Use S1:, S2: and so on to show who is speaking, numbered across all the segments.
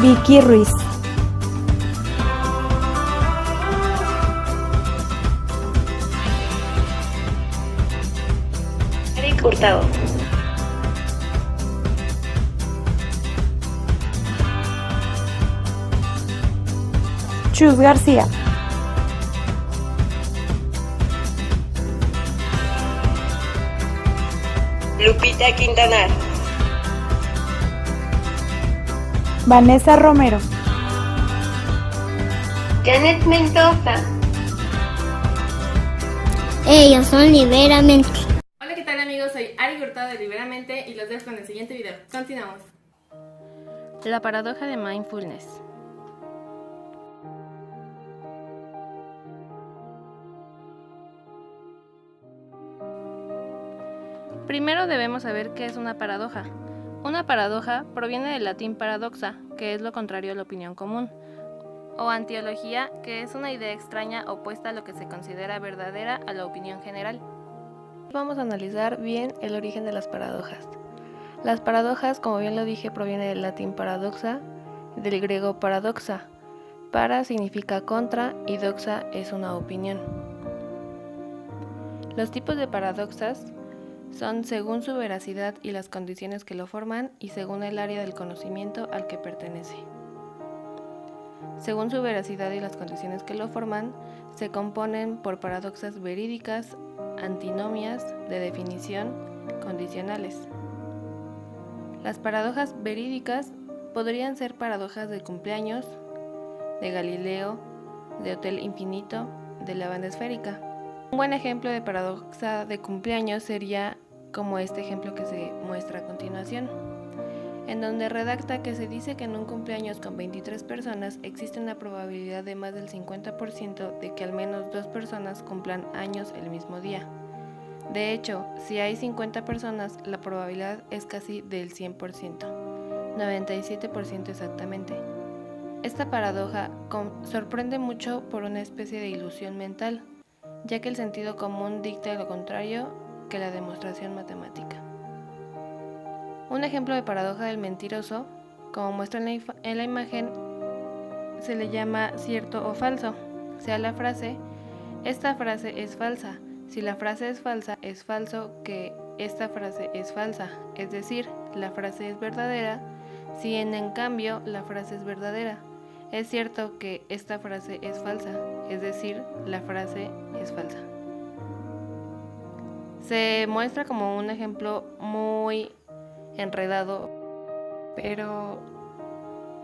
S1: Vicky Ruiz.
S2: Eric Hurtado.
S1: Chus García.
S2: Lupita Quintanar.
S1: Vanessa Romero.
S2: Janet Mendoza.
S3: Ellos son Liberamente.
S4: Hola, ¿qué tal amigos? Soy Ari Hurtado de Liberamente y los dejo con el siguiente video. Continuamos. La paradoja de mindfulness. Primero debemos saber qué es una paradoja. Una paradoja proviene del latín paradoxa, que es lo contrario a la opinión común, o antiología, que es una idea extraña opuesta a lo que se considera verdadera a la opinión general. Vamos a analizar bien el origen de las paradojas. Las paradojas, como bien lo dije, provienen del latín paradoxa, del griego paradoxa. Para significa contra y doxa es una opinión. Los tipos de paradoxas son según su veracidad y las condiciones que lo forman y según el área del conocimiento al que pertenece. Según su veracidad y las condiciones que lo forman, se componen por paradoxas verídicas, antinomias, de definición, condicionales. Las paradojas verídicas podrían ser paradojas de cumpleaños, de Galileo, de Hotel Infinito, de la banda esférica. Un buen ejemplo de paradoja de cumpleaños sería como este ejemplo que se muestra a continuación, en donde redacta que se dice que en un cumpleaños con 23 personas existe una probabilidad de más del 50% de que al menos 2 personas cumplan años el mismo día. De hecho, si hay 50 personas, la probabilidad es casi del 100%, 97% exactamente. Esta paradoja sorprende mucho por una especie de ilusión mental, ya que el sentido común dicta lo contrario que la demostración matemática. Un ejemplo de paradoja del mentiroso, como muestra en la imagen, se le llama cierto o falso. Sea la frase, esta frase es falsa. Si la frase es falsa, es falso que esta frase es falsa, es decir, la frase es verdadera. Si en cambio la frase es verdadera, es cierto que esta frase es falsa, es decir, la frase es falsa. Se muestra como un ejemplo muy enredado, pero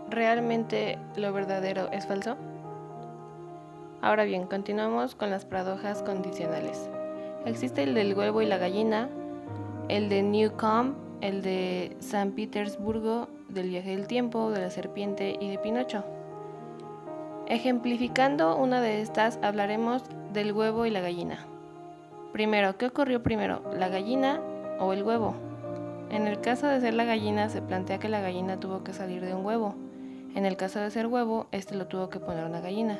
S4: ¿realmente lo verdadero es falso? Ahora bien, continuamos con las paradojas condicionales. Existe el del huevo y la gallina, el de Newcomb, el de San Petersburgo, del viaje del tiempo, de la serpiente y de Pinocho. Ejemplificando una de estas, hablaremos del huevo y la gallina. Primero, ¿qué ocurrió primero, la gallina o el huevo? En el caso de ser la gallina, se plantea que la gallina tuvo que salir de un huevo. En el caso de ser huevo, este lo tuvo que poner una gallina.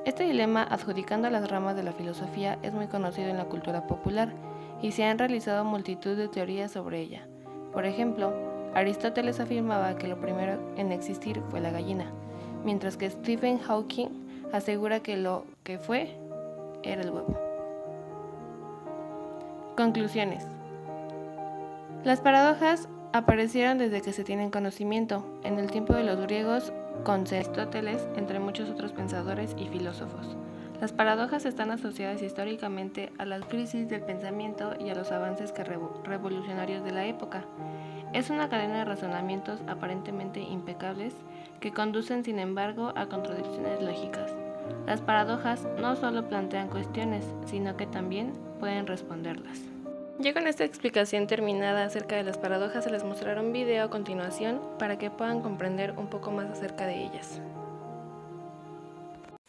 S4: Este dilema, adjudicando a las ramas de la filosofía, es muy conocido en la cultura popular y se han realizado multitud de teorías sobre ella. Por ejemplo, Aristóteles afirmaba que lo primero en existir fue la gallina, mientras que Stephen Hawking asegura que lo que fue era el huevo. Conclusiones. Las paradojas aparecieron desde que se tienen conocimiento, en el tiempo de los griegos, con Aristóteles, entre muchos otros pensadores y filósofos. Las paradojas están asociadas históricamente a las crisis del pensamiento y a los avances revolucionarios de la época. Es una cadena de razonamientos aparentemente impecables que conducen, sin embargo, a contradicciones lógicas. Las paradojas no solo plantean cuestiones, sino que también pueden responderlas. Ya con esta explicación terminada acerca de las paradojas, se les mostrará un video a continuación para que puedan comprender un poco más acerca de ellas.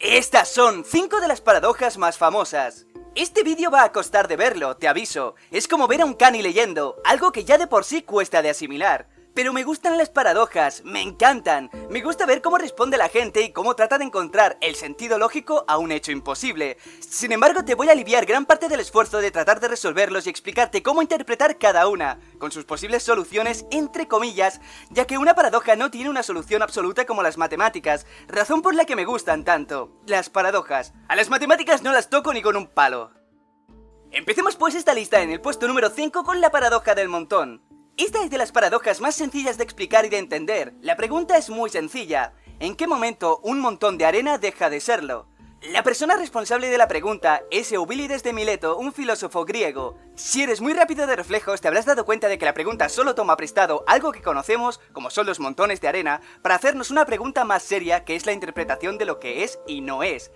S5: Estas son 5 de las paradojas más famosas. Este vídeo va a costar de verlo, te aviso. Es como ver a un cani leyendo, algo que ya de por sí cuesta de asimilar. Pero me gustan las paradojas, me encantan. Me gusta ver cómo responde la gente y cómo trata de encontrar el sentido lógico a un hecho imposible. Sin embargo, te voy a aliviar gran parte del esfuerzo de tratar de resolverlos y explicarte cómo interpretar cada una, con sus posibles soluciones entre comillas, ya que una paradoja no tiene una solución absoluta como las matemáticas, razón por la que me gustan tanto. Las paradojas. A las matemáticas no las toco ni con un palo. Empecemos pues esta lista en el puesto número 5 con la paradoja del montón. Esta es de las paradojas más sencillas de explicar y de entender. La pregunta es muy sencilla. ¿En qué momento un montón de arena deja de serlo? La persona responsable de la pregunta es Euclides de Mileto, un filósofo griego. Si eres muy rápido de reflejos, te habrás dado cuenta de que la pregunta solo toma prestado algo que conocemos, como son los montones de arena, para hacernos una pregunta más seria, que es la interpretación de lo que es y no es.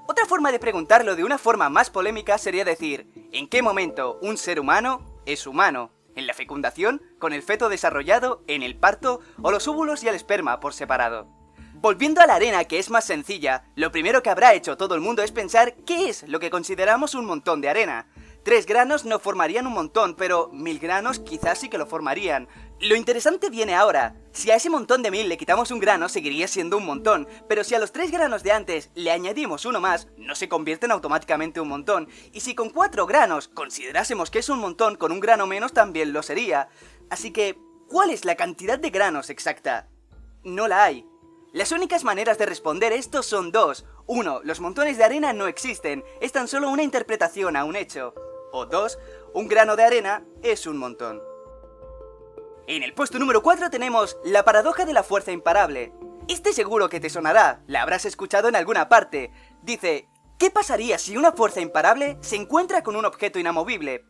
S5: Otra forma de preguntarlo de una forma más polémica sería decir, ¿en qué momento un ser humano es humano? ¿En la fecundación, con el feto desarrollado, en el parto o los óvulos y el esperma por separado? Volviendo a la arena, que es más sencilla, lo primero que habrá hecho todo el mundo es pensar qué es lo que consideramos un montón de arena. 3 granos no formarían un montón, pero 1000 granos quizás sí que lo formarían. Lo interesante viene ahora. Si a ese montón de 1000 le quitamos un grano, seguiría siendo un montón, pero si a los 3 granos de antes le añadimos uno más, no se convierten automáticamente en un montón. Y si con 4 granos considerásemos que es un montón, con un grano menos también lo sería. Así que, ¿cuál es la cantidad de granos exacta? No la hay. Las únicas maneras de responder esto son dos. 1. Los montones de arena no existen, es tan solo una interpretación a un hecho. O 2. Un grano de arena es un montón. En el puesto número 4 tenemos la paradoja de la fuerza imparable. Este seguro que te sonará, la habrás escuchado en alguna parte. Dice, ¿qué pasaría si una fuerza imparable se encuentra con un objeto inamovible?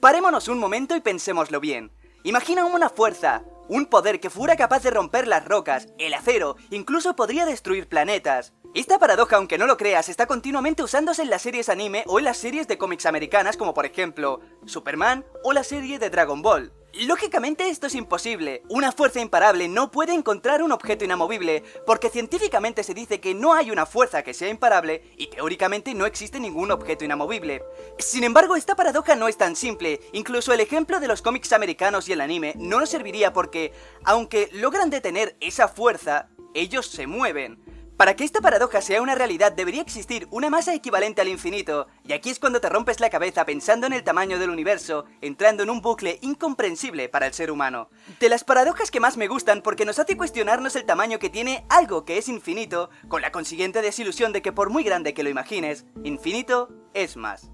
S5: Parémonos un momento y pensémoslo bien. Imagina una fuerza, un poder que fuera capaz de romper las rocas, el acero, incluso podría destruir planetas. Esta paradoja, aunque no lo creas, está continuamente usándose en las series anime o en las series de cómics americanas como por ejemplo Superman o la serie de Dragon Ball. Lógicamente esto es imposible. Una fuerza imparable no puede encontrar un objeto inamovible, porque científicamente se dice que no hay una fuerza que sea imparable y teóricamente no existe ningún objeto inamovible. Sin embargo, esta paradoja no es tan simple. Incluso el ejemplo de los cómics americanos y el anime no nos serviría porque, aunque logran detener esa fuerza, ellos se mueven. Para que esta paradoja sea una realidad debería existir una masa equivalente al infinito, y aquí es cuando te rompes la cabeza pensando en el tamaño del universo, entrando en un bucle incomprensible para el ser humano. De las paradojas que más me gustan porque nos hace cuestionarnos el tamaño que tiene algo que es infinito, con la consiguiente desilusión de que por muy grande que lo imagines, infinito es más.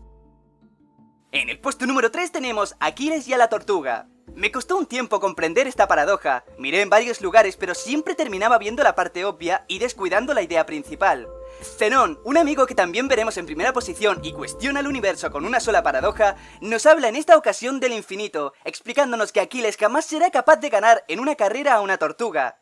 S5: En el puesto número 3 tenemos a Aquiles y a la tortuga. Me costó un tiempo comprender esta paradoja, miré en varios lugares pero siempre terminaba viendo la parte obvia y descuidando la idea principal. Zenón, un amigo que también veremos en primera posición y cuestiona el universo con una sola paradoja, nos habla en esta ocasión del infinito, explicándonos que Aquiles jamás será capaz de ganar en una carrera a una tortuga.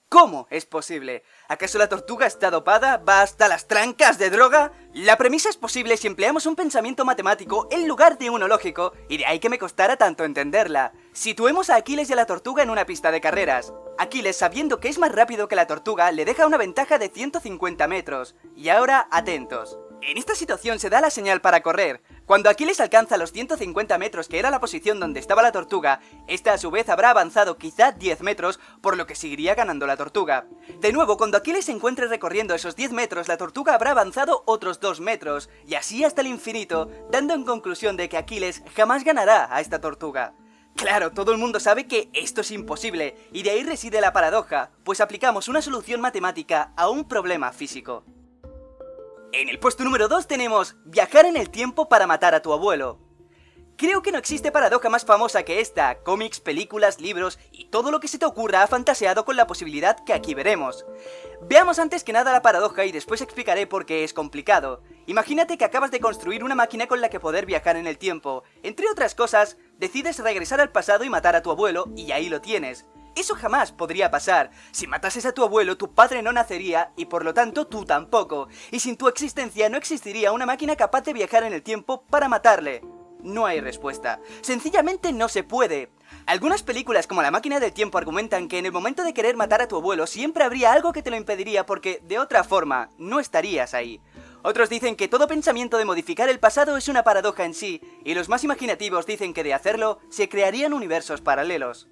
S5: ¿Cómo es posible? ¿Acaso la tortuga está dopada? ¿Va hasta las trancas de droga? La premisa es posible si empleamos un pensamiento matemático en lugar de uno lógico, y de ahí que me costara tanto entenderla. Situemos a Aquiles y a la tortuga en una pista de carreras. Aquiles, sabiendo que es más rápido que la tortuga, le deja una ventaja de 150 metros. Y ahora, atentos. En esta situación se da la señal para correr. Cuando Aquiles alcanza los 150 metros, que era la posición donde estaba la tortuga, esta a su vez habrá avanzado quizá 10 metros, por lo que seguiría ganando la tortuga. De nuevo, cuando Aquiles se encuentre recorriendo esos 10 metros, la tortuga habrá avanzado otros 2 metros, y así hasta el infinito, dando en conclusión de que Aquiles jamás ganará a esta tortuga. Claro, todo el mundo sabe que esto es imposible, y de ahí reside la paradoja, pues aplicamos una solución matemática a un problema físico. En el puesto número 2 tenemos viajar en el tiempo para matar a tu abuelo. Creo que no existe paradoja más famosa que esta. Cómics, películas, libros y todo lo que se te ocurra ha fantaseado con la posibilidad que aquí veremos. Veamos antes que nada la paradoja y después explicaré por qué es complicado. Imagínate que acabas de construir una máquina con la que poder viajar en el tiempo. Entre otras cosas, decides regresar al pasado y matar a tu abuelo y ahí lo tienes. Eso jamás podría pasar. Si matases a tu abuelo, tu padre no nacería y por lo tanto tú tampoco. Y sin tu existencia no existiría una máquina capaz de viajar en el tiempo para matarle. No hay respuesta. Sencillamente no se puede. Algunas películas como La máquina del tiempo argumentan que en el momento de querer matar a tu abuelo siempre habría algo que te lo impediría porque de otra forma no estarías ahí. Otros dicen que todo pensamiento de modificar el pasado es una paradoja en sí, y los más imaginativos dicen que de hacerlo se crearían universos paralelos.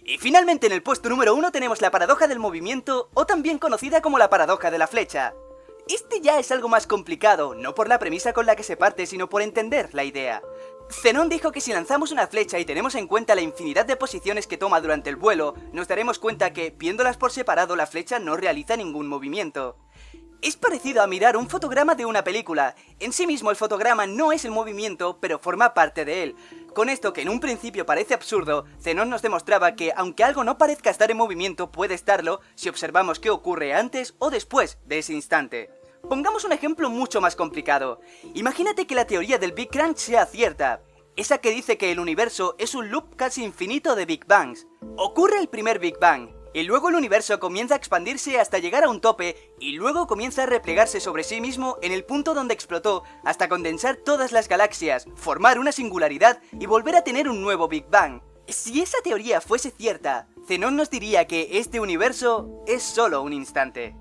S5: Y finalmente en el puesto número 1 tenemos la paradoja del movimiento, o también conocida como la paradoja de la flecha. Este ya es algo más complicado, no por la premisa con la que se parte, sino por entender la idea. Zenón dijo que si lanzamos una flecha y tenemos en cuenta la infinidad de posiciones que toma durante el vuelo, nos daremos cuenta que, viéndolas por separado, la flecha no realiza ningún movimiento. Es parecido a mirar un fotograma de una película. En sí mismo el fotograma no es el movimiento, pero forma parte de él. Con esto, que en un principio parece absurdo, Zenón nos demostraba que, aunque algo no parezca estar en movimiento, puede estarlo si observamos qué ocurre antes o después de ese instante. Pongamos un ejemplo mucho más complicado. Imagínate que la teoría del Big Crunch sea cierta. Esa que dice que el universo es un loop casi infinito de Big Bangs. Ocurre el primer Big Bang, y luego el universo comienza a expandirse hasta llegar a un tope, y luego comienza a replegarse sobre sí mismo en el punto donde explotó, hasta condensar todas las galaxias, formar una singularidad y volver a tener un nuevo Big Bang. Si esa teoría fuese cierta, Zenón nos diría que este universo es solo un instante.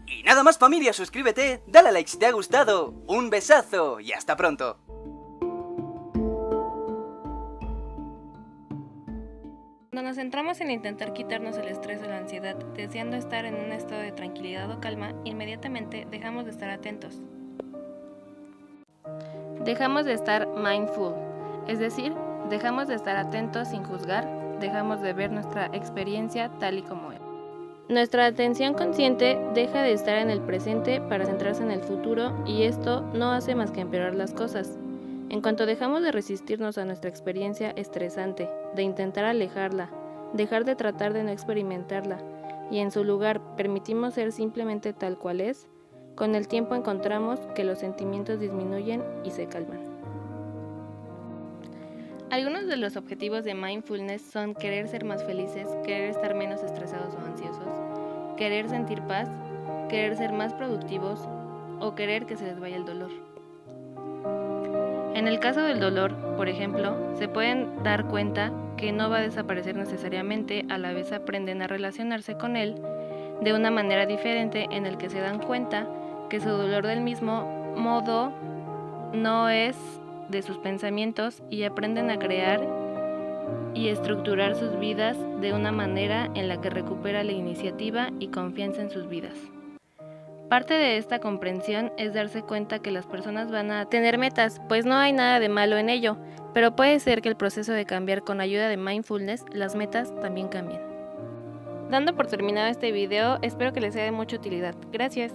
S5: Y nada más, familia, suscríbete, dale a like si te ha gustado, un besazo y hasta pronto.
S4: Cuando nos centramos en intentar quitarnos el estrés o la ansiedad, deseando estar en un estado de tranquilidad o calma, inmediatamente dejamos de estar atentos. Dejamos de estar mindful, es decir, dejamos de estar atentos sin juzgar, dejamos de ver nuestra experiencia tal y como es. Nuestra atención consciente deja de estar en el presente para centrarse en el futuro, y esto no hace más que empeorar las cosas. En cuanto dejamos de resistirnos a nuestra experiencia estresante, de intentar alejarla, dejar de tratar de no experimentarla, y en su lugar permitimos ser simplemente tal cual es, con el tiempo encontramos que los sentimientos disminuyen y se calman. Algunos de los objetivos de mindfulness son querer ser más felices, querer estar menos estresados o ansiosos, querer sentir paz, querer ser más productivos o querer que se les vaya el dolor. En el caso del dolor, por ejemplo, se pueden dar cuenta que no va a desaparecer necesariamente, a la vez aprenden a relacionarse con él de una manera diferente, en el que se dan cuenta que su dolor del mismo modo no es de sus pensamientos, y aprenden a crear y estructurar sus vidas de una manera en la que recupera la iniciativa y confianza en sus vidas. Parte de esta comprensión es darse cuenta que las personas van a tener metas, pues no hay nada de malo en ello, pero puede ser que el proceso de cambiar con ayuda de mindfulness, las metas también cambien. Dando por terminado este video, espero que les sea de mucha utilidad. Gracias.